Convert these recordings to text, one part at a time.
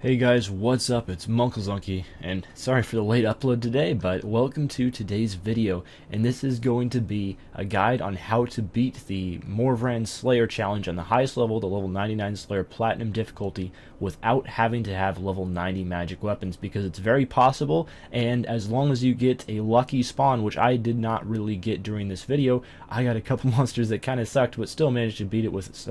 Hey guys, what's up? It's munclesonkey, and sorry for the late upload today, but welcome to today's video, and this is going to be a guide on how to beat the Morvran Slayer challenge on the highest level, the level 99 Slayer Platinum difficulty, without having to have level 90 magic weapons, because it's very possible, and as long as you get a lucky spawn, which I did not really get during this video. I got a couple monsters that kind of sucked, but still managed to beat it with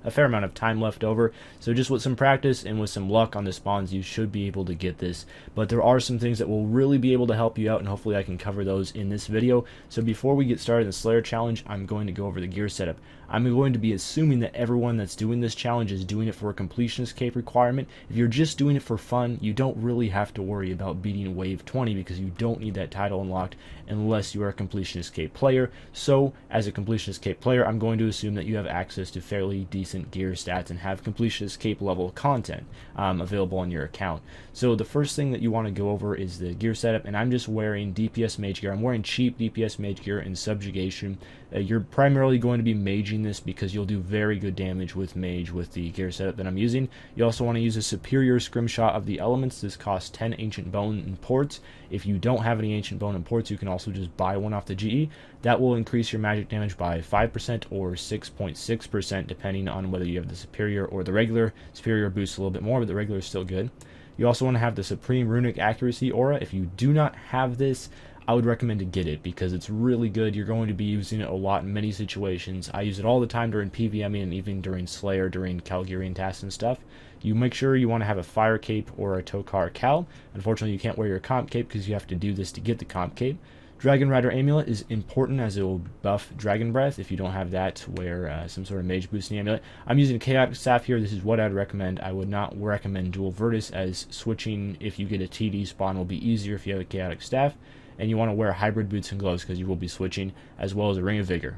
a fair amount of time left over. So just with some practice and with some luck on the spawns, you should be able to get this. But there are some things that will really be able to help you out, and hopefully I can cover those in this video. So before we get started in the Slayer challenge, I'm going to go over the gear setup. I'm going to be assuming that everyone that's doing this challenge is doing it for a completionist cape requirement. If you're just doing it for fun, you don't really have to worry about beating wave 20 because you don't need that title unlocked unless you are a completionist cape player. So as a completionist cape player, I'm going to assume that you have access to fairly decent gear stats and have completionist cape level content available on your account. So the first thing that you want to go over is the gear setup, and I'm just wearing DPS mage gear. I'm wearing cheap DPS mage gear in subjugation. You're primarily going to be maging this because you'll do very good damage with mage with the gear setup that I'm using. You also want to use a superior scrimshot of the elements. This costs 10 ancient bone and ports. If you don't have any ancient bone and ports, you can also just buy one off the GE. That will increase your magic damage by 5% or 6.6% depending on whether you have the superior or the regular. Superior boosts a little bit more, but the regular is still good. You also want to have the Supreme Runic Accuracy Aura. If you do not have this, I would recommend to get it because it's really good. You're going to be using it a lot in many situations. I use it all the time during PvMing and even during Slayer, during Calgarian tasks and stuff. You make sure you want to have a Fire Cape or a Tokar Cal. Unfortunately, you can't wear your Comp Cape because you have to do this to get the Comp Cape. Dragon Rider Amulet is important as it will buff Dragon Breath. If you don't have that, wear some sort of mage boosting amulet. I'm using a Chaotic Staff here. This is what I'd recommend. I would not recommend Dual Virtus, as switching if you get a TD spawn will be easier if you have a Chaotic Staff. And you want to wear hybrid boots and gloves because you will be switching, as well as a Ring of Vigor.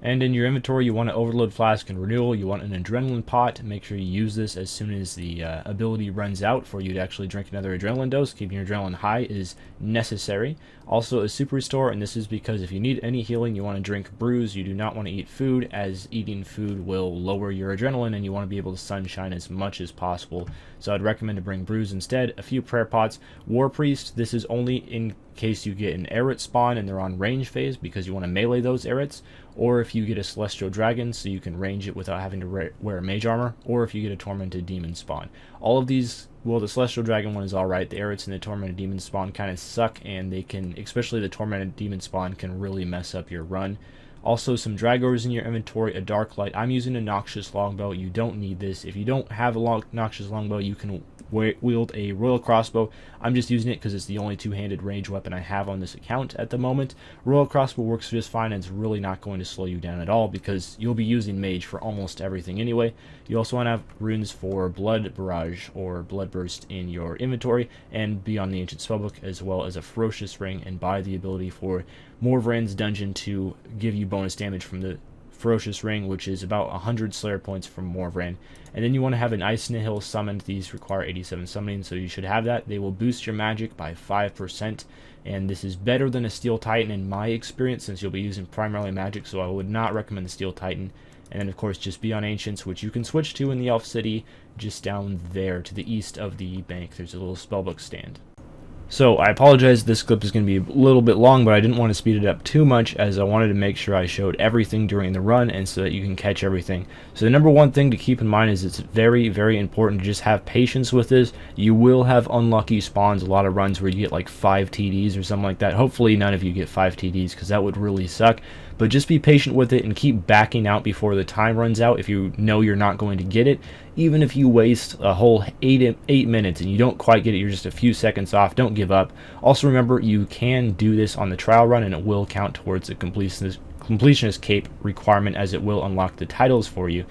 And in your inventory, you want an Overload Flask and Renewal. You want an Adrenaline Pot. Make sure you use this as soon as the ability runs out for you to actually drink another Adrenaline dose. Keeping your Adrenaline high is necessary. Also a Super Restore, and this is because if you need any healing, you want to drink brews. You do not want to eat food, as eating food will lower your Adrenaline, and you want to be able to sunshine as much as possible. So I'd recommend to bring brews instead. A few Prayer Pots. War Priest, this is only in case you get an Arit spawn and they're on range phase because you want to melee those Arits, or if you get a Celestial Dragon so you can range it without having to wear mage armor, or if you get a Tormented Demon spawn. All of these, well, the Celestial Dragon one is alright. The Arits and the Tormented Demon spawn kind of suck, and they can, especially the Tormented Demon spawn, can really mess up your run. Also, some Dragors in your inventory, a Dark Light. I'm using a Noxious Longbow. You don't need this. If you don't have a Noxious Longbow, you can wield a Royal Crossbow. I'm just using it because it's the only two-handed range weapon I have on this account at the moment. Royal Crossbow works just fine, and it's really not going to slow you down at all because you'll be using mage for almost everything anyway. You also want to have runes for Blood Barrage or Blood Burst in your inventory, and be on the Ancient Spellbook, as well as a Ferocious Ring, and buy the ability for Morvran's Dungeon to give you bonus damage from the Ferocious Ring, which is about 100 Slayer points from Morvran. And then you want to have an Ice Nihil summoned. These require 87 summoning, so you should have that. They will boost your magic by 5%, and this is better than a Steel Titan in my experience, since you'll be using primarily magic, so I would not recommend the Steel Titan. And then of course just be on Ancients, which you can switch to in the Elf City, just down there to the east of the bank. There's a little spellbook stand. So I apologize, this clip is going to be a little bit long, but I didn't want to speed it up too much as I wanted to make sure I showed everything during the run and so that you can catch everything. So the number one thing to keep in mind is it's very, very important to just have patience with this. You will have unlucky spawns, a lot of runs where you get like 5 TDs or something like that. Hopefully none of you get 5 TDs because that would really suck. But just be patient with it and keep backing out before the time runs out if you know you're not going to get it. Even if you waste a whole 8 minutes and you don't quite get it, you're just a few seconds off, don't give up. Also remember, you can do this on the trial run and it will count towards the completionist cape requirement, as it will unlock the titles for you.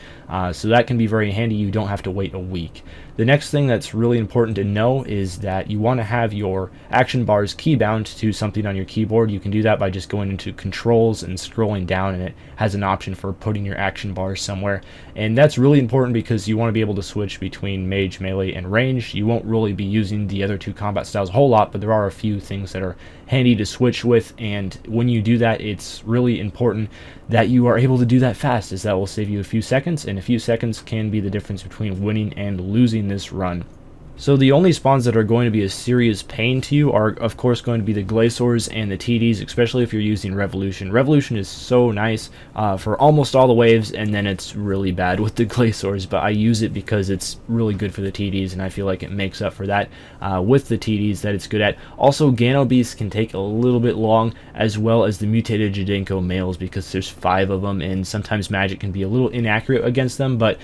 So that can be very handy. You don't have to wait a week. The next thing that's really important to know is that you want to have your action bars keybound to something on your keyboard. You can do that by just going into controls and scrolling down, and it has an option for putting your action bars somewhere. And that's really important because you want to be able to switch between mage, melee, and range. You won't really be using the other two combat styles a whole lot, but there are a few things that are handy to switch with, and when you do that, it's really important that you are able to do that fast, as that will save you a few seconds, and a few seconds can be the difference between winning and losing this run. So the only spawns that are going to be a serious pain to you are, of course, going to be the Glaciers and the TDs, especially if you're using Revolution. Revolution is so nice for almost all the waves, and then it's really bad with the Glaciers, but I use it because it's really good for the TDs, and I feel like it makes up for that with the TDs that it's good at. Also, Gano Beasts can take a little bit long, as well as the mutated Jadinko males, because there's 5 of them, and sometimes magic can be a little inaccurate against them, but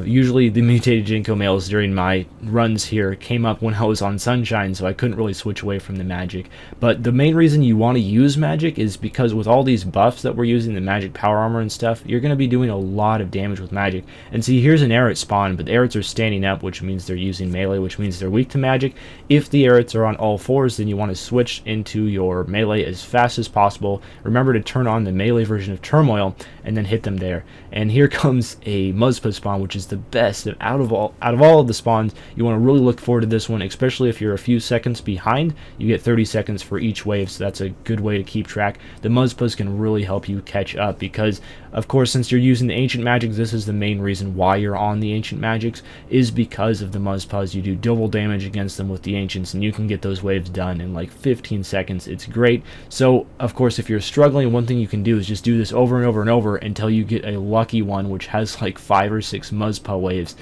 usually the mutated Jadinko males during my runs here came up when I was on Sunshine, so I couldn't really switch away from the magic. But the main reason you want to use magic is because with all these buffs that we're using, the magic power armor and stuff, you're going to be doing a lot of damage with magic. And see, here's an Errant spawn, but the Errants are standing up, which means they're using melee, which means they're weak to magic. If the Errants are on all 4s, then you want to switch into your melee as fast as possible. Remember to turn on the melee version of Turmoil and then hit them there. And here comes a Muzzpa spawn, which is the best out of all of the spawns. You want to really look forward to this one, especially if you're a few seconds behind. You get 30 seconds for each wave, so that's a good way to keep track. The Muzzpas can really help you catch up because, of course, since you're using the Ancient Magics, this is the main reason why you're on the Ancient Magics, is because of the Muzzpas. You do double damage against them with the Ancients, and you can get those waves done in like 15 seconds. It's great. So, of course, if you're struggling, one thing you can do is just do this over and over and over until you get a lucky one, which has like 5 or 6 Muzzpa waves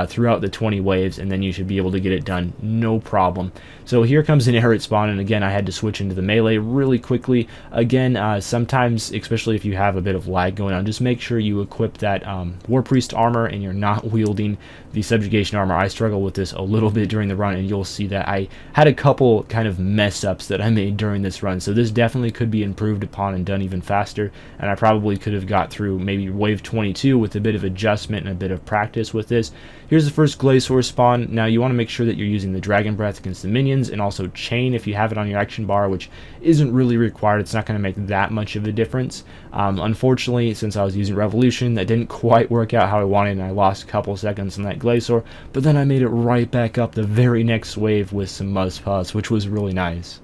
throughout the 20 waves, and then you should be able to get it done no problem. So here comes an Errant spawn, and again, I had to switch into the melee really quickly. Again, sometimes, especially if you have a bit of lag going on, just make sure you equip that War Priest armor and you're not wielding the Subjugation armor. I struggle with this a little bit during the run, and you'll see that I had a couple kind of mess ups that I made during this run, so this definitely could be improved upon and done even faster, and I probably could have got through maybe wave 22 with a bit of adjustment and a bit of practice with this. Here's the first Glacier spawn. Now you want to make sure that you're using the Dragon Breath against the minions, and also Chain if you have it on your action bar, which isn't really required. It's not going to make that much of a difference. Unfortunately, since I was using Revolution, that didn't quite work out how I wanted, and I lost a couple seconds on that Glacier, but then I made it right back up the very next wave with some Muzzpas, which was really nice.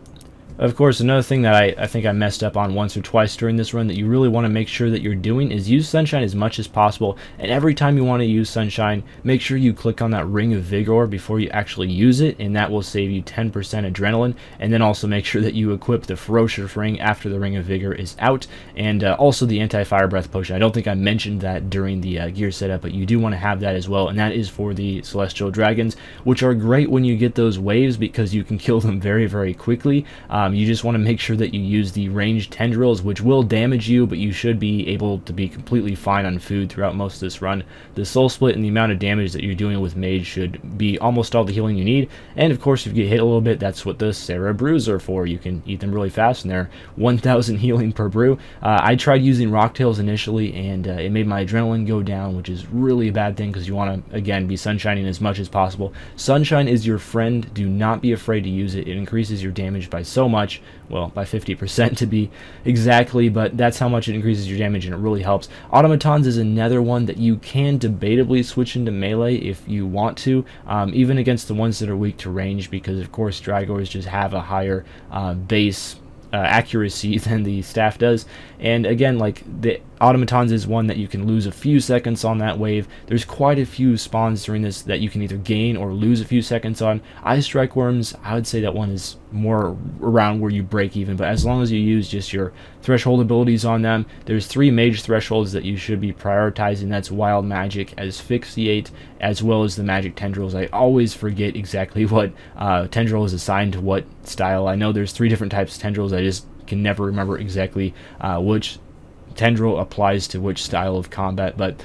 Of course, another thing that I think I messed up on once or twice during this run that you really want to make sure that you're doing is use Sunshine as much as possible, and every time you want to use Sunshine, make sure you click on that Ring of Vigor before you actually use it, and that will save you 10% adrenaline. And then also make sure that you equip the Ferocious Ring after the Ring of Vigor is out, and also the Anti-Fire Breath Potion. I don't think I mentioned that during the gear setup, but you do want to have that as well, and that is for the Celestial Dragons, which are great when you get those waves because you can kill them very, very quickly. You just want to make sure that you use the ranged tendrils, which will damage you, but you should be able to be completely fine on food throughout most of this run. The soul split and the amount of damage that you're doing with Mage should be almost all the healing you need, and of course if you get hit a little bit, that's what the Sarah brews are for. You can eat them really fast, and they're 1000 healing per brew. I tried using Rocktails initially, and it made my adrenaline go down, which is really a bad thing because you want to, again, be sunshining as much as possible. Sunshine is your friend. Do not be afraid to use it. It increases your damage by so much, well, by 50% to be exactly, but that's how much it increases your damage, and it really helps. Automatons is another one that you can debatably switch into melee if you want to, even against the ones that are weak to range, because of course Dragors just have a higher base accuracy than the staff does. And again, like the Automatons is one that you can lose a few seconds on that wave. There's quite a few spawns during this that you can either gain or lose a few seconds on. Ice Strike Worms, I would say that one is more around where you break even, but as long as you use just your threshold abilities on them, there's 3 mage thresholds that you should be prioritizing. That's Wild Magic, Asphyxiate, as well as the Magic Tendrils. I always forget exactly what tendril is assigned to what style. I know there's 3 different types of tendrils. I just can never remember exactly which tendril applies to which style of combat, but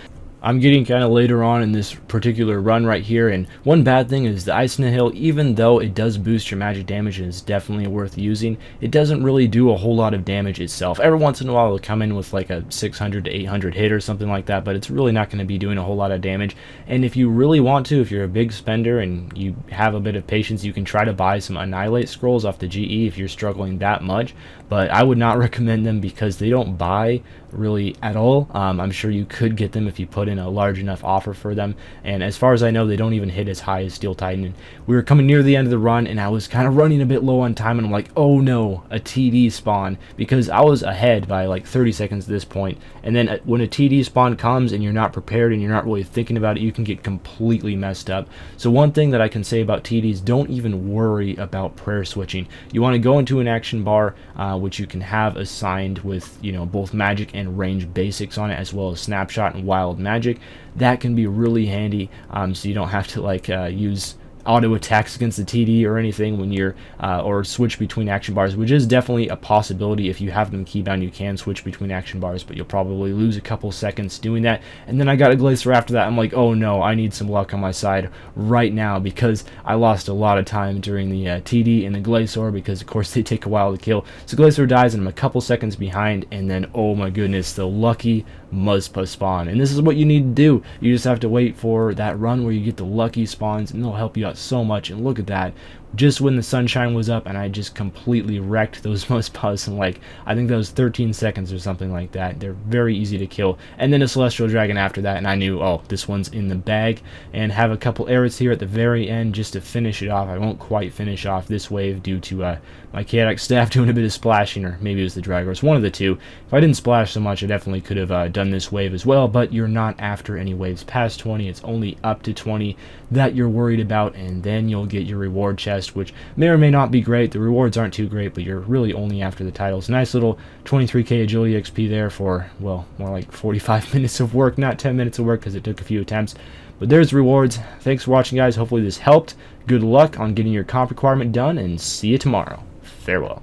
I'm getting kind of later on in this particular run right here, and one bad thing is the Ice Nihil, even though it does boost your magic damage and is definitely worth using, it doesn't really do a whole lot of damage itself. Every once in a while it'll come in with like a 600 to 800 hit or something like that, but it's really not going to be doing a whole lot of damage. And if you really want to, if you're a big spender and you have a bit of patience, you can try to buy some Annihilate Scrolls off the GE if you're struggling that much, but I would not recommend them because they don't buy really at all. I'm sure you could get them if you put in a large enough offer for them, and as far as I know, they don't even hit as high as Steel Titan. And we were coming near the end of the run, and I was kind of running a bit low on time, and I'm like, oh no, a TD spawn, because I was ahead by like 30 seconds at this point. And then when a TD spawn comes and you're not prepared and you're not really thinking about it, you can get completely messed up. So one thing that I can say about TDs, don't even worry about prayer switching. You want to go into an action bar, which you can have assigned with, you know, both magic and range basics on it, as well as snapshot and wild magic. That can be really handy, so you don't have to like use auto attacks against the TD or anything when you're or switch between action bars, which is definitely a possibility. If you have them keybound, you can switch between action bars, but you'll probably lose a couple seconds doing that. And then I got a Glacier after that. I'm like, oh no, I need some luck on my side right now, because I lost a lot of time during the TD and the Glacier, because of course they take a while to kill. So Glacier dies and I'm a couple seconds behind, and then oh my goodness, the lucky Muzpa spawn. And this is what you need to do. You just have to wait for that run where you get the lucky spawns, and they'll help you out so much. And look at that, just when the sunshine was up, and I just completely wrecked those Muzpas in like, I think that was 13 seconds or something like that. They're very easy to kill. And then a Celestial Dragon after that, and I knew, oh, this one's in the bag. And have a couple arrows here at the very end just to finish it off. I won't quite finish off this wave due to my chaotic staff doing a bit of splashing, or maybe it was the Dragors, one of the two. If I didn't splash so much, I definitely could have done this wave as well, but you're not after any waves past 20. It's only up to 20 that you're worried about, and then you'll get your reward chest, which may or may not be great. The rewards aren't too great, but you're really only after the titles. Nice little 23k agility XP there for, well, more like 45 minutes of work, not 10 minutes of work because it took a few attempts. But there's rewards. Thanks for watching, guys. Hopefully this helped. Good luck on getting your comp requirement done, and see you tomorrow. Farewell.